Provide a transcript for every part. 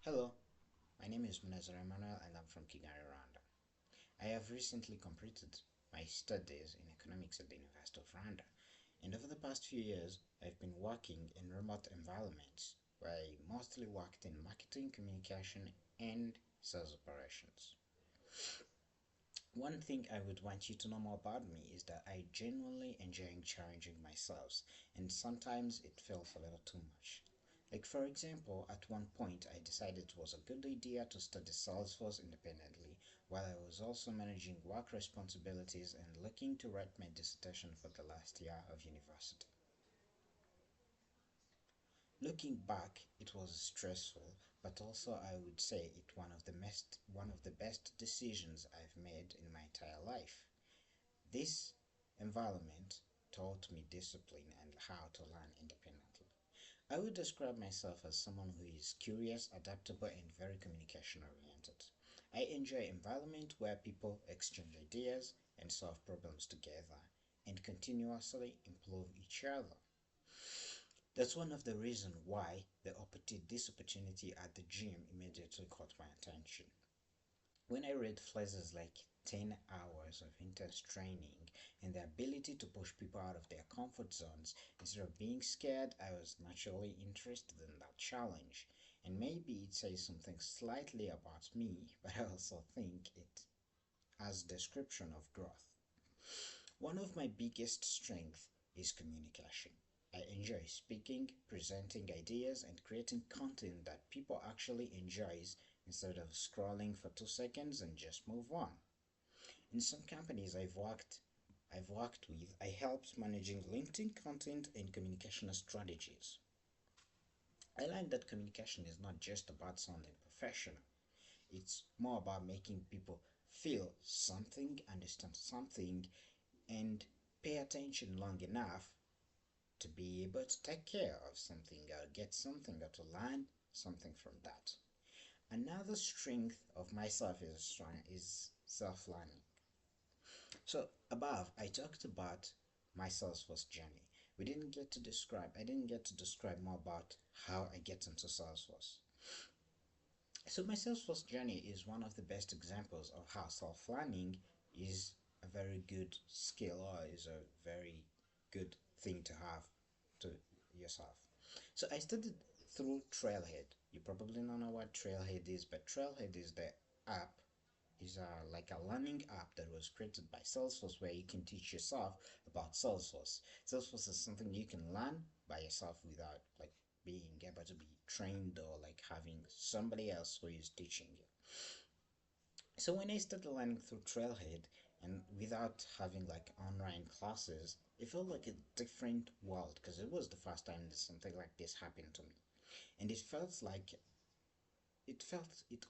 Hello, my name is Munazar Emmanuel and I'm from Kigali, Rwanda. I have recently completed my studies in economics at the University of Rwanda, and over the past few years, I've been working in remote environments where I mostly worked in marketing, communication, and sales operations. One thing I would want you to know more about me is that I genuinely enjoy challenging myself, and sometimes it feels a little too much. Like, for example, at one point I decided it was a good idea to study Salesforce independently while I was also managing work responsibilities and looking to write my dissertation for the last year of university. Looking back, it was stressful, but also I would say it one of the best decisions I've made in my entire life. This environment taught me discipline and how to learn independently. I would describe myself as someone who is curious, adaptable, and very communication oriented. I enjoy environment where people exchange ideas and solve problems together and continuously improve each other. That's one of the reasons why this opportunity at the gym immediately caught my attention. When I read phrases like 10 hours of intense training and the ability to push people out of their comfort zones instead of being scared, I was naturally interested in that challenge. And maybe it says something slightly about me, but I also think it has description of growth. One of my biggest strengths is communication. I enjoy speaking, presenting ideas, and creating content that people actually enjoys instead of scrolling for 2 seconds and just move on. In some companies I've worked with, I helped managing LinkedIn content and communication strategies. I learned that communication is not just about sounding professional. It's more about making people feel something, understand something, and pay attention long enough to be able to take care of something or get something or to learn something from that. Another strength of myself is self-learning. So above, I talked about my Salesforce journey. I didn't get to describe more about how I get into Salesforce. So my Salesforce journey is one of the best examples of how self-learning is a very good skill or is a very good thing to have to yourself. So I studied through Trailhead. You probably don't know what Trailhead is, but Trailhead is the app is like a learning app that was created by Salesforce where you can teach yourself about Salesforce. Salesforce is something you can learn by yourself without like being able to be trained or like having somebody else who is teaching you. So when I started learning through Trailhead and without having like online classes, it felt like a different world because it was the first time that something like this happened to me. And it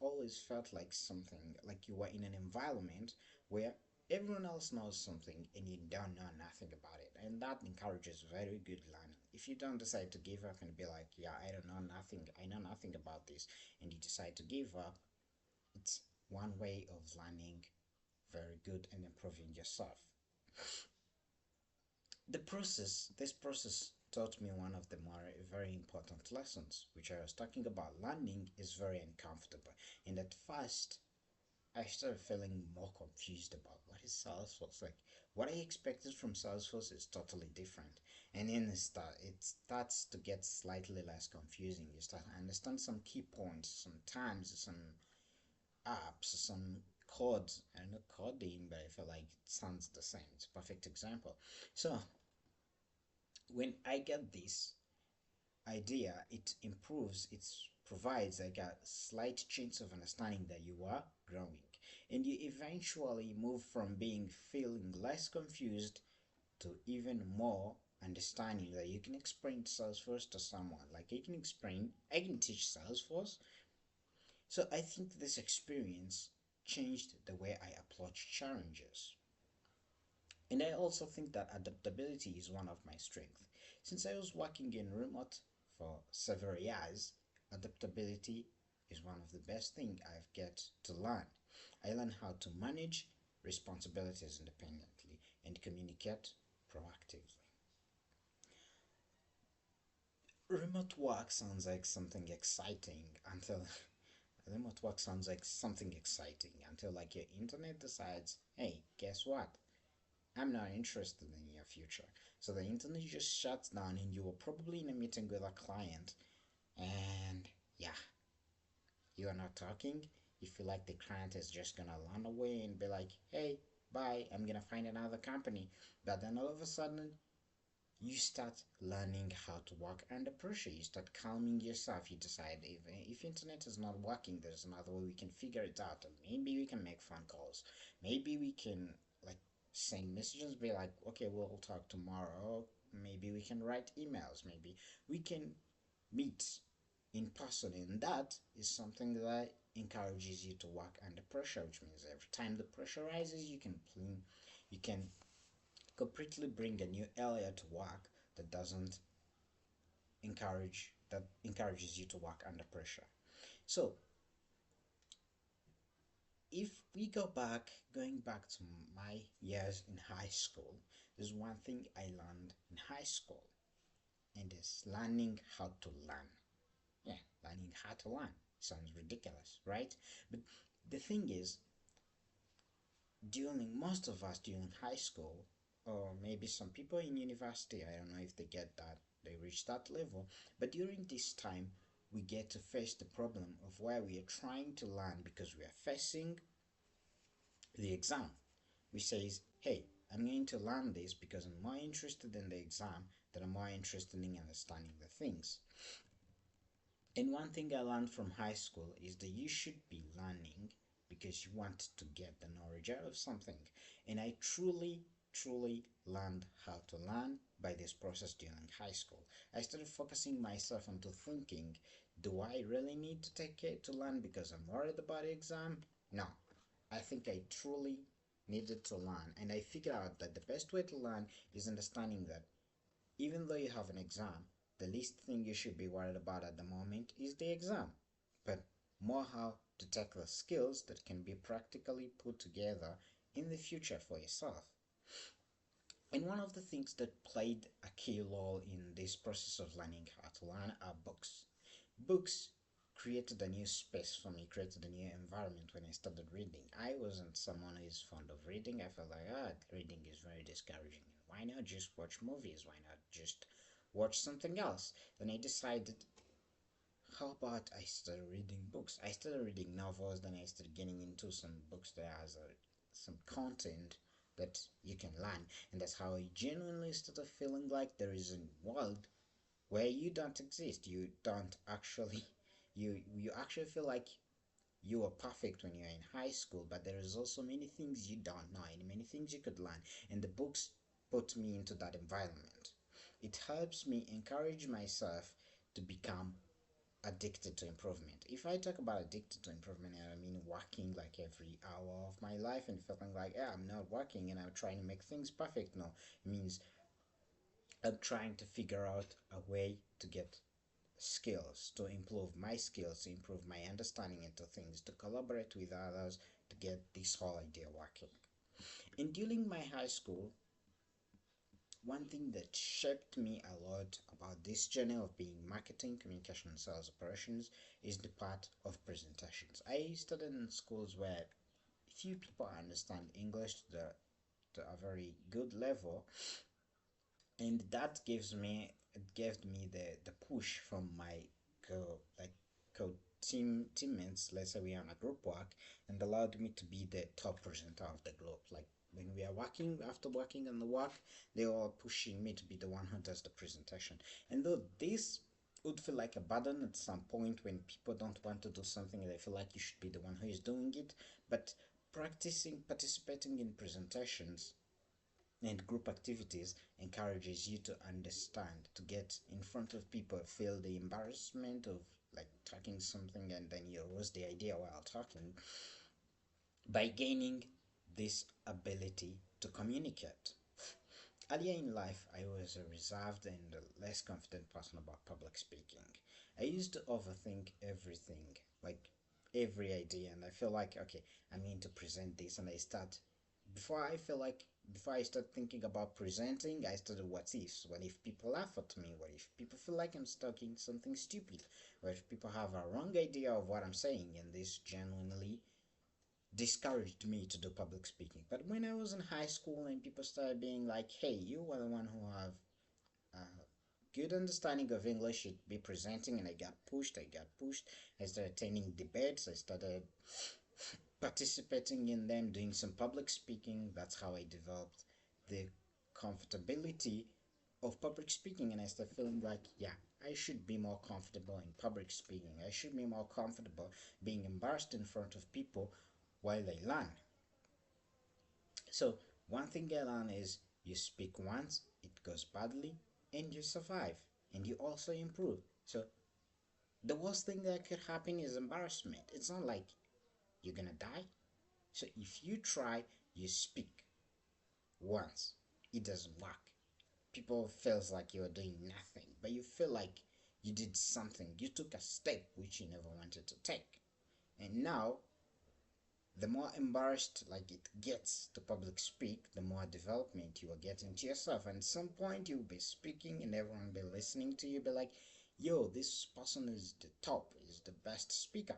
always felt like something like you were in an environment where everyone else knows something and you don't know nothing about it, and that encourages very good learning. If you don't decide to give up and be like, yeah, I don't know nothing, I know nothing about this, and you decide to give up, it's one way of learning very good and improving yourself. This process taught me one of the more very important lessons, which I was talking about. Learning is very uncomfortable, and at first I started feeling more confused about what is Salesforce. Like what I expected from Salesforce is totally different, and then it starts to get slightly less confusing. You start to understand some key points, some terms, some apps, some codes. I know coding, but I feel like it sounds the same. It's a perfect example. So when I get this idea, it improves, it provides like a slight chance of understanding that you are growing. And you eventually move from being feeling less confused to even more understanding that you can explain Salesforce to someone. Like I can teach Salesforce. So I think this experience changed the way I approach challenges. And I also think that adaptability is one of my strengths. Since I was working in remote for several years, adaptability is one of the best things I've get to learn. I learn how to manage responsibilities independently and communicate proactively. Remote work sounds like something exciting until remote work sounds like something exciting until like your internet decides, hey, guess what? I'm not interested in your future. So the internet just shuts down and you were probably in a meeting with a client and yeah, you are not talking. You feel like the client is just gonna run away and be like, hey, bye, I'm gonna find another company. But then all of a sudden, you start learning how to work under pressure. You start calming yourself. You decide if internet is not working, there's another way we can figure it out. And maybe we can make phone calls. Maybe we can like send messages, be like, okay, we'll talk tomorrow. Maybe we can write emails. Maybe we can meet in person, and that is something that encourages you to work under pressure, which means every time the pressure rises, you can completely bring a new area to work that doesn't encourages you to work under pressure. So if we going back to my years in high school, there's one thing I learned in high school, and it's learning how to learn. Yeah, learning how to learn sounds ridiculous, right? But the thing is, during most of us during high school, or maybe some people in university, I don't know if they get that, they reach that level, but during this time, we get to face the problem of where we are trying to learn because we are facing the exam. We says, hey, I'm going to learn this because I'm more interested in the exam than I'm more interested in understanding the things. And one thing I learned from high school is that you should be learning because you want to get the knowledge out of something. And I truly learned how to learn by this process during high school. I started focusing myself onto thinking, do I really need to take it to learn because I'm worried about the exam? No. I think I truly needed to learn, and I figured out that the best way to learn is understanding that even though you have an exam, the least thing you should be worried about at the moment is the exam, but more how to tackle skills that can be practically put together in the future for yourself. And one of the things that played a key role in this process of learning how to learn are books. Books created a new space for me, created a new environment when I started reading. I wasn't someone who is fond of reading. I felt like, reading is very discouraging. Why not just watch movies? Why not just watch something else? Then I decided, how about I started reading books? I started reading novels, then I started getting into some books that has some content that you can learn. And that's how I genuinely started feeling like there is a world where you don't exist. You don't actually you actually feel like you are perfect when you're in high school, but there is also many things you don't know and many things you could learn, and the books put me into that environment. It helps me encourage myself to become addicted to improvement. If I talk about addicted to improvement, I mean working like every hour of my life and feeling like, yeah, I'm not working and I'm trying to make things perfect. No, it means I'm trying to figure out a way to get skills, to improve my skills, to improve my understanding into things, to collaborate with others, to get this whole idea working. And during my high school, one thing that shaped me a lot about this journey of being marketing, communication, and sales operations is the part of presentations. I studied in schools where few people understand English to a very good level, and that gives me it gave me the push from my co like co teammates. Let's say we are on a group work, and allowed me to be the top presenter of the group. Like when we are working, after working on the work, they are pushing me to be the one who does the presentation. And though this would feel like a burden at some point when people don't want to do something, they feel like you should be the one who is doing it, but participating in presentations and group activities encourages you to understand, to get in front of people, feel the embarrassment of like talking something and then you lose the idea while talking, by gaining this ability to communicate. Earlier in life, I was a reserved and less confident person about public speaking. I used to overthink everything, like every idea, and I feel like, okay, I'm going to present this, and I start before I feel like before I start thinking about presenting, I started what ifs. What if people laugh at me? What if people feel like I'm talking something stupid? What if people have a wrong idea of what I'm saying? And this genuinely discouraged me to do public speaking. But when I was in high school and people started being like, hey, you are the one who have a good understanding of English, should be presenting, and I got pushed, I started attending debates, I started participating in them, doing some public speaking. That's how I developed the comfortability of public speaking, and I started feeling like, yeah, I should be more comfortable in public speaking. I should be more comfortable being embarrassed in front of people while I learn. So, one thing I learned is you speak once, it goes badly, and you survive, and you also improve. So, the worst thing that could happen is embarrassment. It's not like you're gonna die. So, if you try, you speak once, it doesn't work. People feels like you're doing nothing, but you feel like you did something. You took a step which you never wanted to take. And now the more embarrassed like it gets to public speak, the more development you are getting to yourself. And at some point you'll be speaking and everyone will be listening to you, be like, yo, this person is the top, is the best speaker.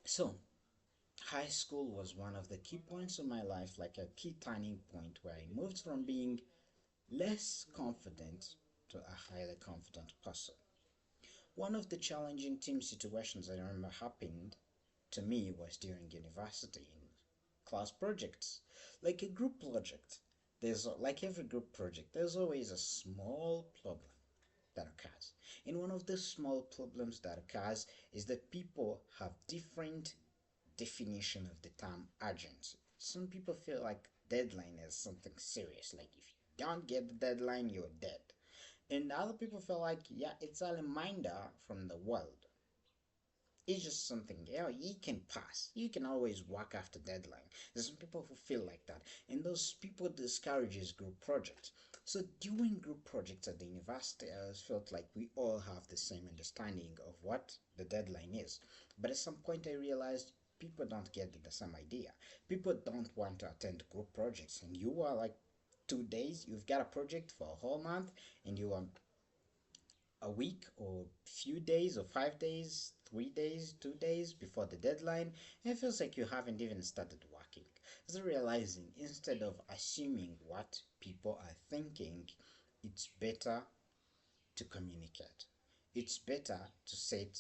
So high school was one of the key points of my life, like a key turning point where I moved from being less confident to a highly confident person. One of the challenging team situations I remember happened to me was during university in class projects. Like a group project, there's like every group project, there's always a small problem that occurs. And one of the small problems that occurs is that people have different definition of the term urgency. Some people feel like deadline is something serious, like if you don't get the deadline, you're dead. And other people feel like, yeah, it's a reminder from the world. It's just something, yeah, you can pass. You can always work after deadline. There's some people who feel like that. And those people discourages group projects. So during group projects at the university, I always felt like we all have the same understanding of what the deadline is. But at some point I realized people don't get the same idea. People don't want to attend group projects. And you are like 2 days, you've got a project for a whole month, and you are a week or few days or 5 days, 3 days, 2 days before the deadline, and it feels like you haven't even started working. So realizing instead of assuming what people are thinking, it's better to communicate. It's better to set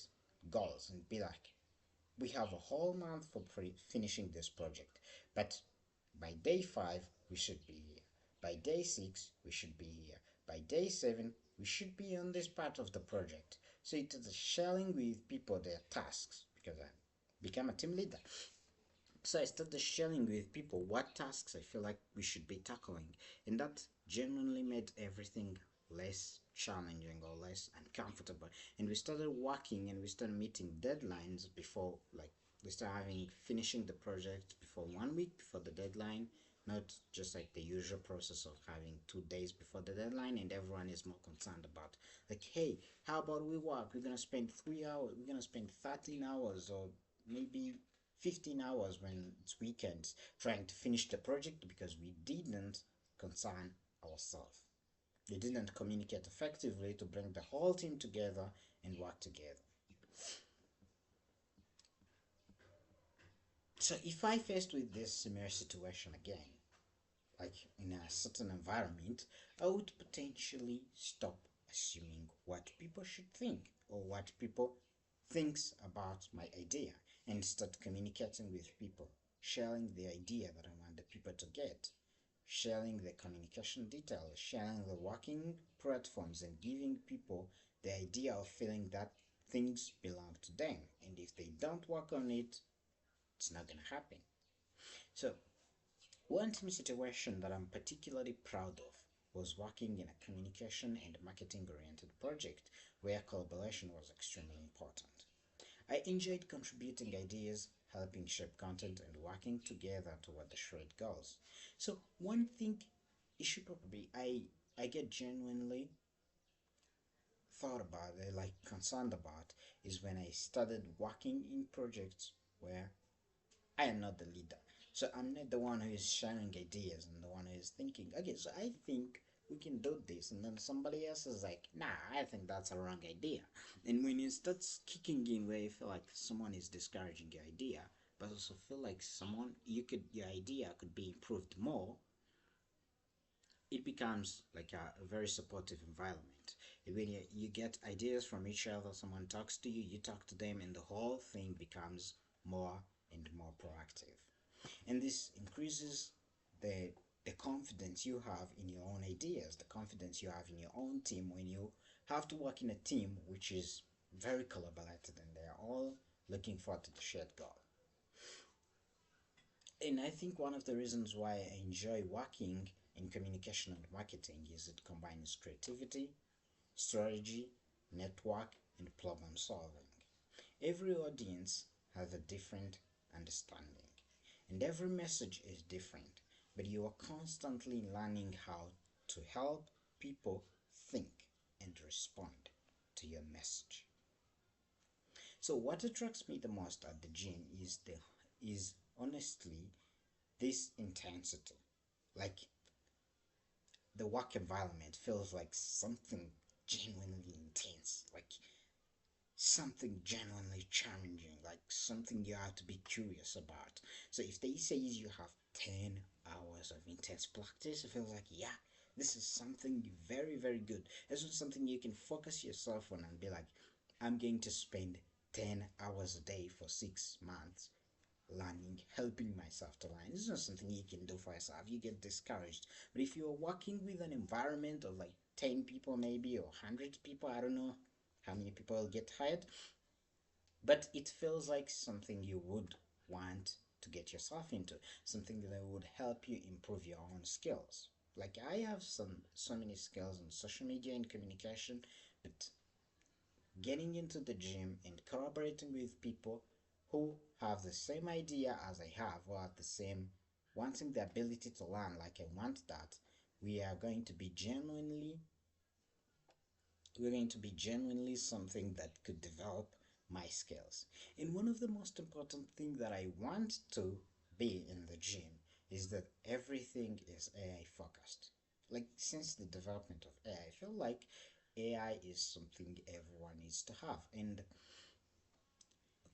goals and be like, we have a whole month for finishing this project, but by day 5 we should be here, by day 6 we should be here, by day 7 we should be on this part of the project. So it is sharing with people their tasks, because I became a team leader. So I started sharing with people what tasks I feel like we should be tackling, and that genuinely made everything less challenging or less uncomfortable. And we started working and we started meeting deadlines before, like, we started having finishing the project before 1 week before the deadline, not just like the usual process of having 2 days before the deadline, and everyone is more concerned about, like, hey, how about we work, we're gonna spend 3 hours, we're gonna spend 13 hours or maybe 15 hours when it's weekends trying to finish the project because we didn't concern ourselves. We didn't communicate effectively to bring the whole team together and work together. So if I faced with this similar situation again, like in a certain environment, I would potentially stop assuming what people should think or what people thinks about my idea, and start communicating with people, sharing the idea that I want the people to get, sharing the communication details, sharing the working platforms, and giving people the idea of feeling that things belong to them. And if they don't work on it, it's not gonna happen. So one team situation that I'm particularly proud of was working in a communication and marketing oriented project where collaboration was extremely important. I enjoyed contributing ideas, helping shape content, and working together toward the shared goals. So one thing issue probably I get genuinely thought about it, like concerned about, is when I started working in projects where I am not the leader. So I'm not the one who is sharing ideas. I'm the one who is thinking, okay, so I think we can do this. And then somebody else is like, nah, I think that's a wrong idea. And when it starts kicking in where you feel like someone is discouraging your idea, but also feel like your idea could be improved more, it becomes like a very supportive environment. When you get ideas from each other, someone talks to you, you talk to them, and the whole thing becomes more and more proactive. And this increases the the confidence you have in your own ideas, the confidence you have in your own team when you have to work in a team which is very collaborative and they're all looking forward to the shared goal. And I think one of the reasons why I enjoy working in communication and marketing is it combines creativity, strategy, network, and problem solving. Every audience has a different understanding, and every message is different, but you are constantly learning how to help people think and respond to your message. So what attracts me the most at the gym is honestly this intensity. Like the work environment feels like something genuinely intense, like something genuinely challenging, like something you have to be curious about. So if they say you have 10 hours of intense practice, it feels like, yeah, this is something very, very good. This is something you can focus yourself on and be like, I'm going to spend 10 hours a day for 6 months learning, helping myself to learn. It's not something you can do for yourself. You get discouraged. But if you're working with an environment of like 10 people, maybe, or 100 people, I don't know how many people will get hired, but it feels like something you would want to get yourself into, something that would help you improve your own skills. Like I have so many skills in social media and communication, but getting into the gym and collaborating with people who have the same idea as I have, or have the same wanting the ability to learn like I want that, we are going to be genuinely we're going to be genuinely something that could develop my skills. And one of the most important things that I want to be in the gym is that everything is AI focused. Like since the development of AI, I feel like AI is something everyone needs to have. And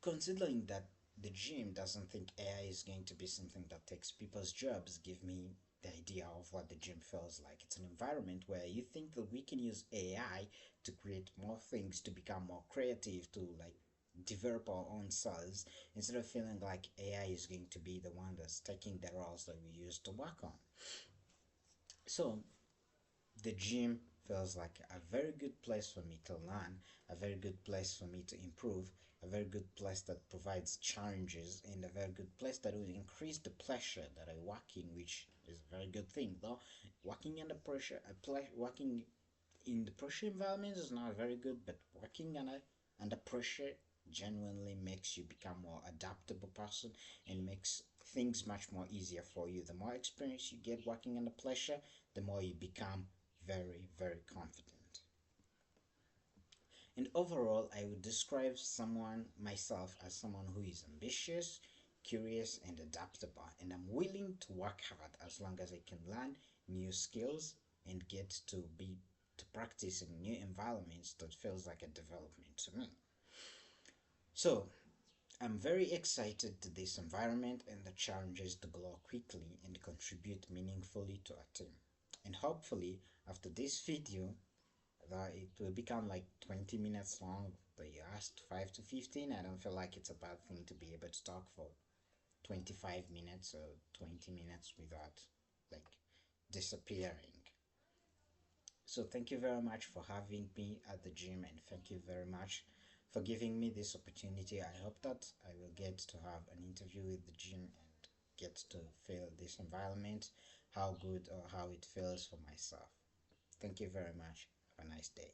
considering that the gym doesn't think AI is going to be something that takes people's jobs, give me the idea of what the gym feels like. It's an environment where you think that we can use AI to create more things, to become more creative, to like develop our own selves, instead of feeling like AI is going to be the one that's taking the roles that we used to work on. So the gym feels like a very good place for me to learn, a very good place for me to improve, a very good place that provides challenges, and a very good place that will increase the pleasure that I work in, which is a very good thing. Though working under pressure, working in the pressure environment is not very good, but working under pressure genuinely makes you become more adaptable person and makes things much more easier for you. The more experience you get working under pressure, the more you become very, very confident. And overall, I would describe someone myself as someone who is ambitious, curious, and adaptable. And I'm willing to work hard as long as I can learn new skills and get to practice in new environments that feels like a development to me. So I'm very excited to this environment and the challenges to grow quickly and contribute meaningfully to a team. And hopefully, after this video, that it will become like 20 minutes long. But you asked 5 to 15. I don't feel like it's a bad thing to be able to talk for 25 minutes or 20 minutes without like disappearing. So thank you very much for having me at the gym, and thank you very much for giving me this opportunity. I hope that I will get to have an interview with the gym and get to feel this environment, how good or how it feels for myself. Thank you very much. Have a nice day.